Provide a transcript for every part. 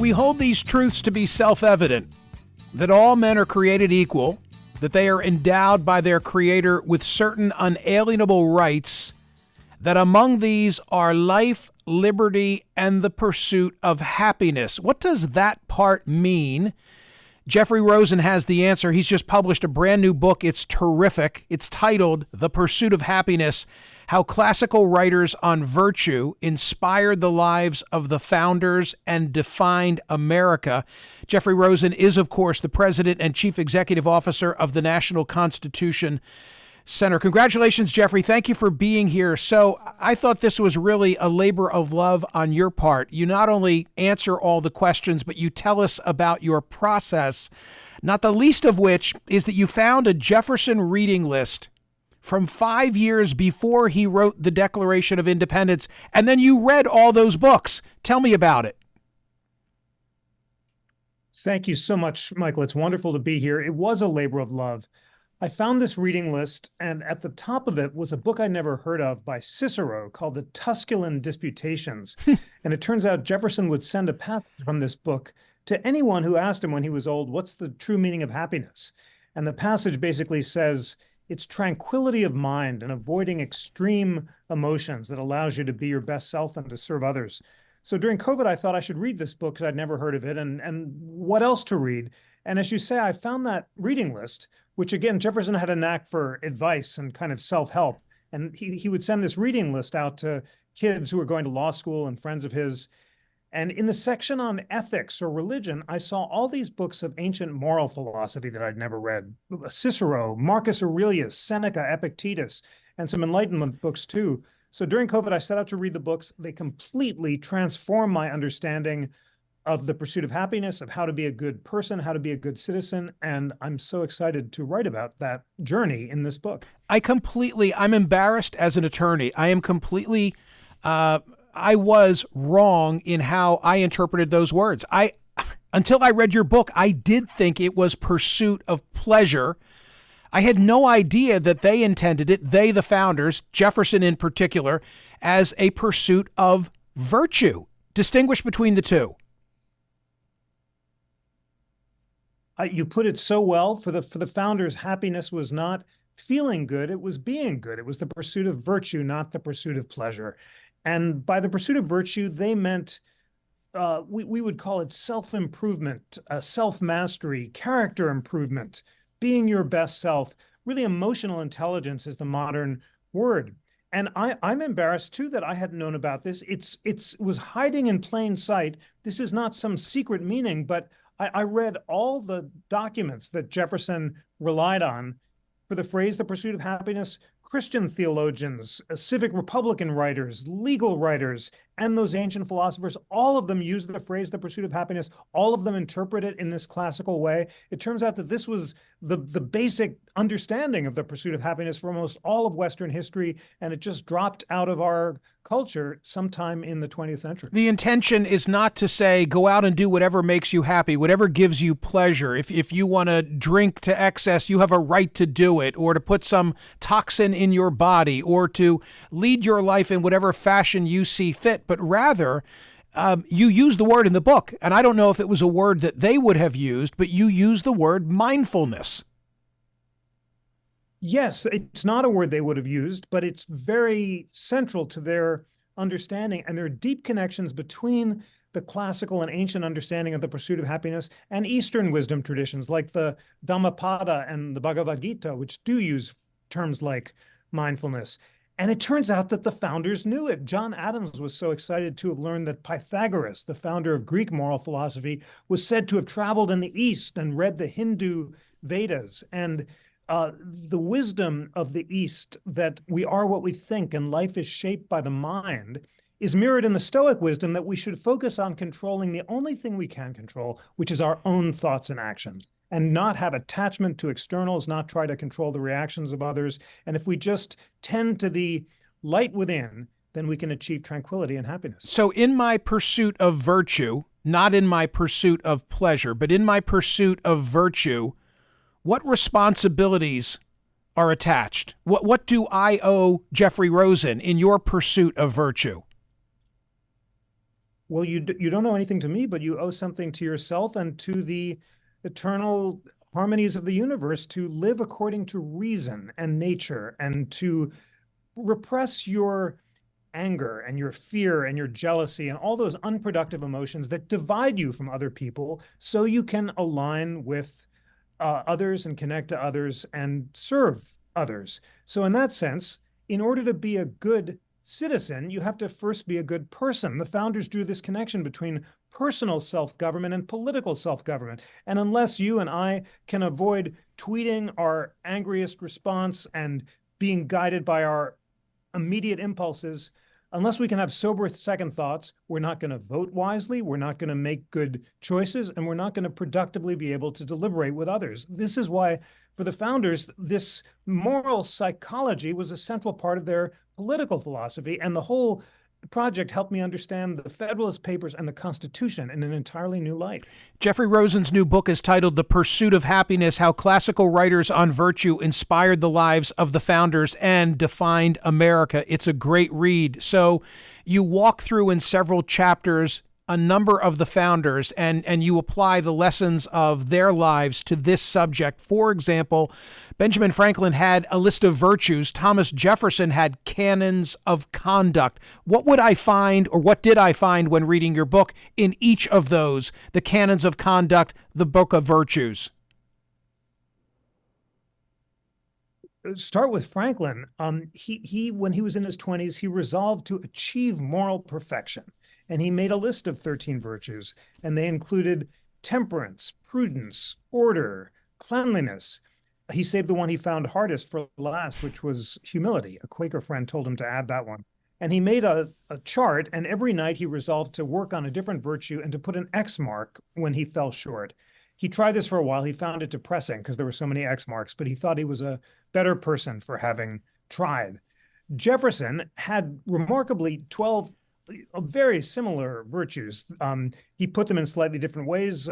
We hold these truths to be self-evident, that all men are created equal, that they are endowed by their Creator with certain unalienable rights, that among these are life, liberty, and the pursuit of happiness. What does that part mean? Jeffrey Rosen has the answer. He's just published a brand new book. It's terrific. It's titled The Pursuit of Happiness: How Classical Writers on Virtue Inspired the Lives of the Founders and Defined America. Jeffrey Rosen is, of course, the president and chief executive officer of the National Constitution Center. Congratulations, Jeffrey. Thank you for being here. So I thought this was really a labor of love on your part. You not only answer all the questions, but you tell us about your process, not the least of which is that you found a Jefferson reading list from 5 years before he wrote the Declaration of Independence, and then you read all those books. Tell me about it. Thank you so much, Michael. It's wonderful to be here. It was a labor of love. I found this reading list, and at the top of it was a book I never heard of by Cicero called the Tusculan Disputations. And it turns out Jefferson would send a passage from this book to anyone who asked him when he was old, what's the true meaning of happiness? And the passage basically says, it's tranquility of mind and avoiding extreme emotions that allows you to be your best self and to serve others. So during COVID, I thought I should read this book because I'd never heard of it, and what else to read? And as you say, I found that reading list, which again, Jefferson had a knack for advice and kind of self-help. And he would send this reading list out to kids who were going to law school and friends of his. And in the section on ethics or religion, I saw all these books of ancient moral philosophy that I'd never read. Cicero, Marcus Aurelius, Seneca, Epictetus, and some Enlightenment books too. So during COVID, I set out to read the books. They completely transformed my understanding of the pursuit of happiness, of how to be a good person, how to be a good citizen. And I'm so excited to write about that journey in this book. I'm embarrassed as an attorney. I am completely, I was wrong in how I interpreted those words. Until I read your book, I did think it was pursuit of pleasure. I had no idea that they intended it, they, the founders, Jefferson in particular, as a pursuit of virtue. Distinguish between the two. You put it so well. For the founders, happiness was not feeling good, it was being good. It was the pursuit of virtue, not the pursuit of pleasure. And by the pursuit of virtue, they meant, we would call it self-improvement, self-mastery, character improvement, being your best self. Really, emotional intelligence is the modern word. And I'm embarrassed too that I hadn't known about this. It was hiding in plain sight. This is not some secret meaning, but I read all the documents that Jefferson relied on for the phrase, the pursuit of happiness. Christian theologians, civic Republican writers, legal writers, and those ancient philosophers, all of them use the phrase, the pursuit of happiness. All of them interpret it in this classical way. It turns out that this was the basic understanding of the pursuit of happiness for almost all of Western history, and it just dropped out of our culture sometime in the 20th century. The intention is not to say, go out and do whatever makes you happy, whatever gives you pleasure. If you want to drink to excess, you have a right to do it, or to put some toxin in your body, or to lead your life in whatever fashion you see fit. But rather, you use the word in the book, and I don't know if it was a word that they would have used, but you use the word mindfulness. Yes, it's not a word they would have used, but it's very central to their understanding. And there are deep connections between the classical and ancient understanding of the pursuit of happiness and Eastern wisdom traditions like the Dhammapada and the Bhagavad Gita, which do use terms like mindfulness. And it turns out that the founders knew it. John Adams was so excited to have learned that Pythagoras, the founder of Greek moral philosophy, was said to have traveled in the East and read the Hindu Vedas. And the wisdom of the East, that we are what we think and life is shaped by the mind, is mirrored in the Stoic wisdom that we should focus on controlling the only thing we can control, which is our own thoughts and actions, and not have attachment to externals, not try to control the reactions of others. And if we just tend to the light within, then we can achieve tranquility and happiness. So in my pursuit of virtue, not in my pursuit of pleasure, but in my pursuit of virtue, what responsibilities are attached? What do I owe Jeffrey Rosen in your pursuit of virtue? well, you don't owe anything to me, but you owe something to yourself and to the eternal harmonies of the universe to live according to reason and nature, and to repress your anger and your fear and your jealousy and all those unproductive emotions that divide you from other people, so you can align with others and connect to others and serve others. So in that sense, in order to be a good citizen, you have to first be a good person. The founders drew this connection between personal self-government and political self-government. And unless you and I can avoid tweeting our angriest response and being guided by our immediate impulses, unless we can have sober second thoughts, we're not going to vote wisely, we're not going to make good choices, and we're not going to productively be able to deliberate with others. This is why, for the founders, this moral psychology was a central part of their political philosophy, and the whole project helped me understand the Federalist Papers and the Constitution in an entirely new light. Jeffrey Rosen's new book is titled The Pursuit of Happiness: How Classical Writers on Virtue Inspired the Lives of the Founders and Defined America. It's a great read. So you walk through in several chapters a number of the founders, and you apply the lessons of their lives to this subject. For example, Benjamin Franklin had a list of virtues. Thomas Jefferson had canons of conduct. What would I find, or what did I find when reading your book in each of those, the canons of conduct, the book of virtues? Start with Franklin. He when he was in his 20s, he resolved to achieve moral perfection. And he made a list of 13 virtues, and they included temperance, prudence, order, cleanliness. He saved the one he found hardest for last, which was humility. A Quaker friend told him to add that one. And he made a chart, and every night he resolved to work on a different virtue and to put an X mark when he fell short. He tried this for a while. He found it depressing because there were so many X marks, but he thought he was a better person for having tried. Jefferson had remarkably 12 very similar virtues. He put them in slightly different ways.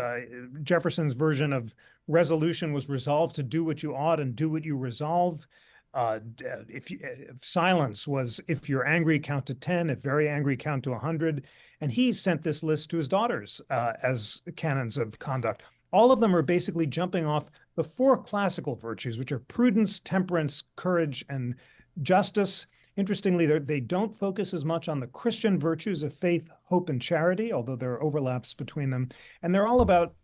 Jefferson's version of resolution was resolve to do what you ought and do what you resolve. If silence was, if you're angry, count to 10. If very angry, count to 100. And he sent this list to his daughters as canons of conduct. All of them are basically jumping off the 4 classical virtues, which are prudence, temperance, courage, and justice. Interestingly, they don't focus as much on the Christian virtues of faith, hope, and charity, although there are overlaps between them. And they're all about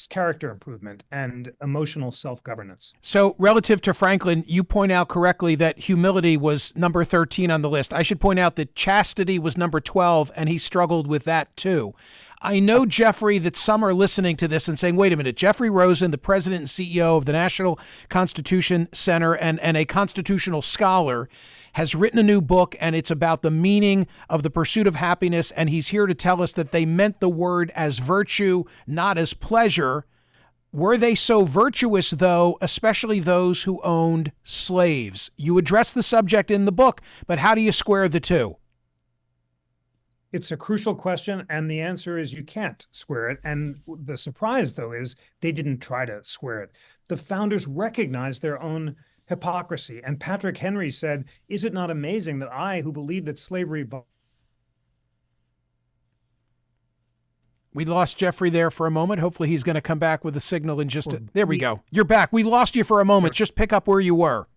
character improvement and emotional self-governance. So relative to Franklin, you point out correctly that humility was number 13 on the list. I should point out that chastity was number 12, and he struggled with that too. I know, Jeffrey, that some are listening to this and saying, wait a minute, Jeffrey Rosen, the president and CEO of the National Constitution Center and a constitutional scholar, has written a new book, and it's about the meaning of the pursuit of happiness, and he's here to tell us that they meant the word as virtue, not as pleasure. Were they so virtuous, though, especially those who owned slaves? You address the subject in the book, but how do you square the two? It's a crucial question, and the answer is you can't square it. And the surprise, though, is they didn't try to square it. The founders recognized their own hypocrisy. And Patrick Henry said, "Is it not amazing that I, who believe that slavery..." We lost Jeffrey there for a moment. Hopefully he's going to come back with a signal in just there we go. You're back. We lost you for a moment. Just pick up where you were.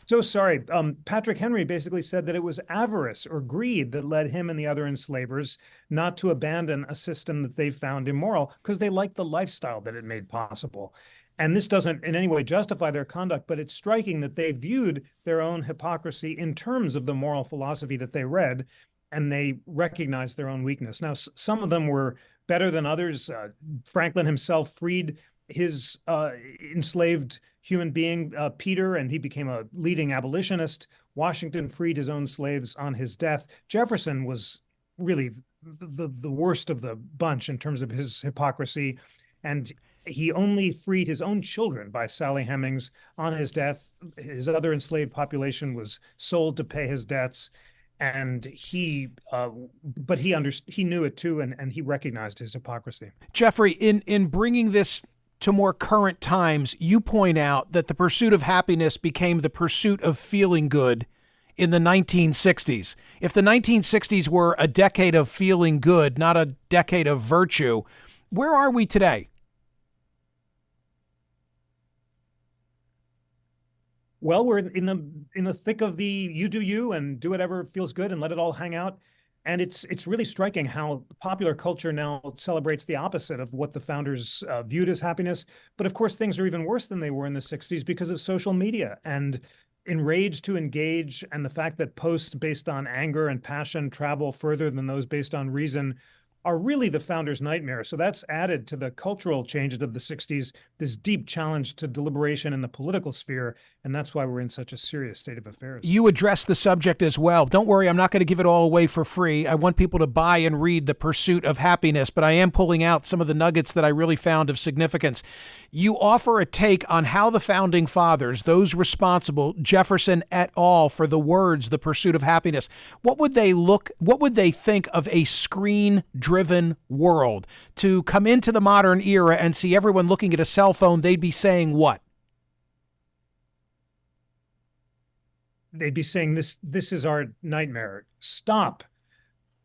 So sorry. Patrick Henry basically said that it was avarice or greed that led him and the other enslavers not to abandon a system that they found immoral because they liked the lifestyle that it made possible. And this doesn't in any way justify their conduct, but it's striking that they viewed their own hypocrisy in terms of the moral philosophy that they read, and they recognized their own weakness. Now, some of them were better than others. Franklin himself freed his enslaved human being, Peter, and he became a leading abolitionist. Washington freed his own slaves on his death. Jefferson was really the worst of the bunch in terms of his hypocrisy, and he only freed his own children by Sally Hemings on his death. His other enslaved population was sold to pay his debts, and he knew it too, and he recognized his hypocrisy. Jeffrey, in bringing this to more current times, you point out that the pursuit of happiness became the pursuit of feeling good in the 1960s? If the 1960s were a decade of feeling good, not a decade of virtue, where are we today? Well, we're in the thick of the you do you and do whatever feels good and let it all hang out. And it's really striking how popular culture now celebrates the opposite of what the founders viewed as happiness. But of course, things are even worse than they were in the 60s because of social media and enraged to engage, and the fact that posts based on anger and passion travel further than those based on reason are really the founders' nightmare. So that's added to the cultural changes of the 60s, this deep challenge to deliberation in the political sphere. And that's why we're in such a serious state of affairs. You address the subject as well. Don't worry, I'm not going to give it all away for free. I want people to buy and read The Pursuit of Happiness, but I am pulling out some of the nuggets that I really found of significance. You offer a take on how the founding fathers, those responsible, Jefferson et al., for the words The Pursuit of Happiness, what would they think of a screen-driven world? To come into the modern era and see everyone looking at a cell phone, they'd be saying what? They'd be saying this is our nightmare. Stop.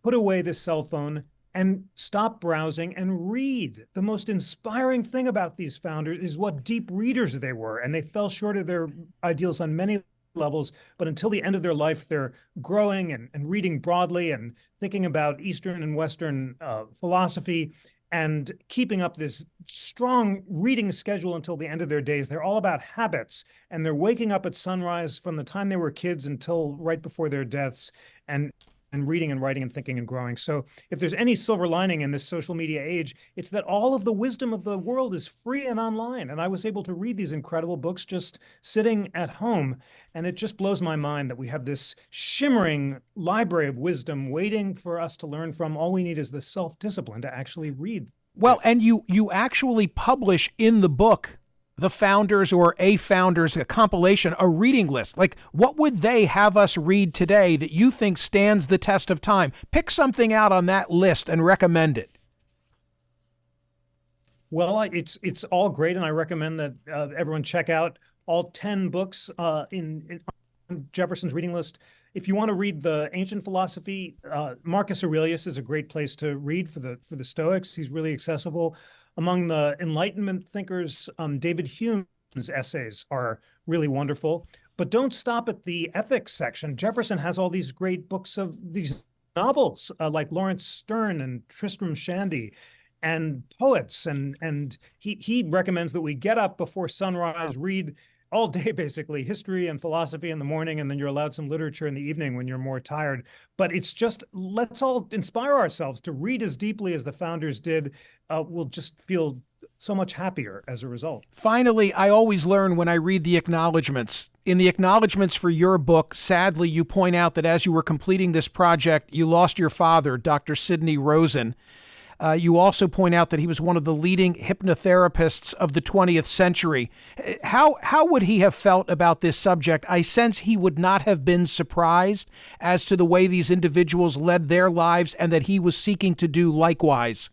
Put away this cell phone and stop browsing and read. The most inspiring thing about these founders is what deep readers they were, and they fell short of their ideals on many levels, but until the end of their life, they're growing and reading broadly and thinking about Eastern and Western philosophy and keeping up this strong reading schedule until the end of their days. They're all about habits, and they're waking up at sunrise from the time they were kids until right before their deaths, and reading and writing and thinking and growing. So if there's any silver lining in this social media age, it's that all of the wisdom of the world is free and online. And I was able to read these incredible books just sitting at home. And it just blows my mind that we have this shimmering library of wisdom waiting for us to learn from. All we need is the self-discipline to actually read. Well, and you actually publish in the book the founders or a founders, a compilation, a reading list. Like, what would they have us read today that you think stands the test of time? Pick something out on that list and recommend it. Well, it's all great, and I recommend that everyone check out all 10 books in Jefferson's reading list. If you want to read the ancient philosophy, Marcus Aurelius is a great place to read for the Stoics. He's really accessible. Among the Enlightenment thinkers, David Hume's essays are really wonderful. But don't stop at the ethics section. Jefferson has all these great books of these novels like Lawrence Sterne and Tristram Shandy, and poets. And he recommends that we get up before sunrise, read all day, basically, history and philosophy in the morning, and then you're allowed some literature in the evening when you're more tired. But it's just, let's all inspire ourselves to read as deeply as the founders did. We'll just feel so much happier as a result. Finally, I always learn when I read the acknowledgments. In the acknowledgments for your book, sadly, you point out that as you were completing this project, you lost your father, Dr. Sidney Rosen. You also point out that he was one of the leading hypnotherapists of the 20th century. How would he have felt about this subject? I sense he would not have been surprised as to the way these individuals led their lives and that he was seeking to do likewise.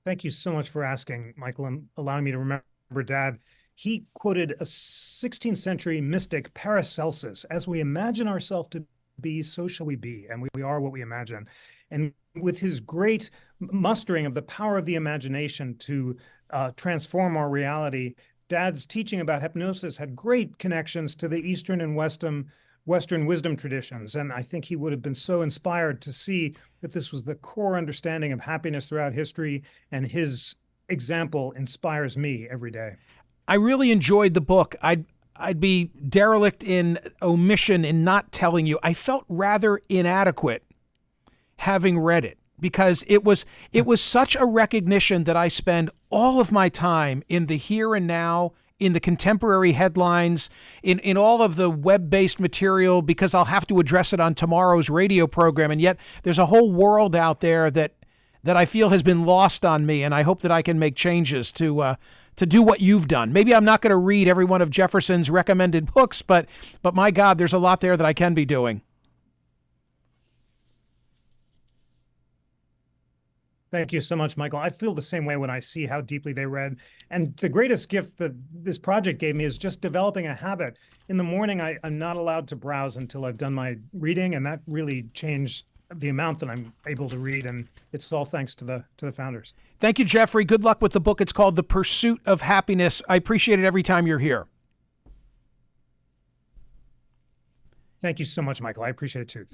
Thank you so much for asking, Michael, and allowing me to remember Dad. He quoted a 16th century mystic, Paracelsus: "As we imagine ourselves to be, so shall we be, and we are what we imagine." And with his great mustering of the power of the imagination to transform our reality, Dad's teaching about hypnosis had great connections to the Eastern and Western wisdom traditions. And I think he would have been so inspired to see that this was the core understanding of happiness throughout history, and his example inspires me every day. I really enjoyed the book. I'd be derelict in omission in not telling you. I felt rather inadequate having read it, because it was such a recognition that I spend all of my time in the here and now, in the contemporary headlines, in all of the web-based material, because I'll have to address it on tomorrow's radio program. And yet there's a whole world out there that I feel has been lost on me, and I hope that I can make changes to do what you've done. Maybe I'm not going to read every one of Jefferson's recommended books, but my God, there's a lot there that I can be doing. Thank you so much, Michael. I feel the same way when I see how deeply they read. And the greatest gift that this project gave me is just developing a habit. In the morning, I'm not allowed to browse until I've done my reading, and that really changed the amount that I'm able to read. And it's all thanks to the founders. Thank you, Jeffrey. Good luck with the book. It's called The Pursuit of Happiness. I appreciate it every time you're here. Thank you so much, Michael. I appreciate it too.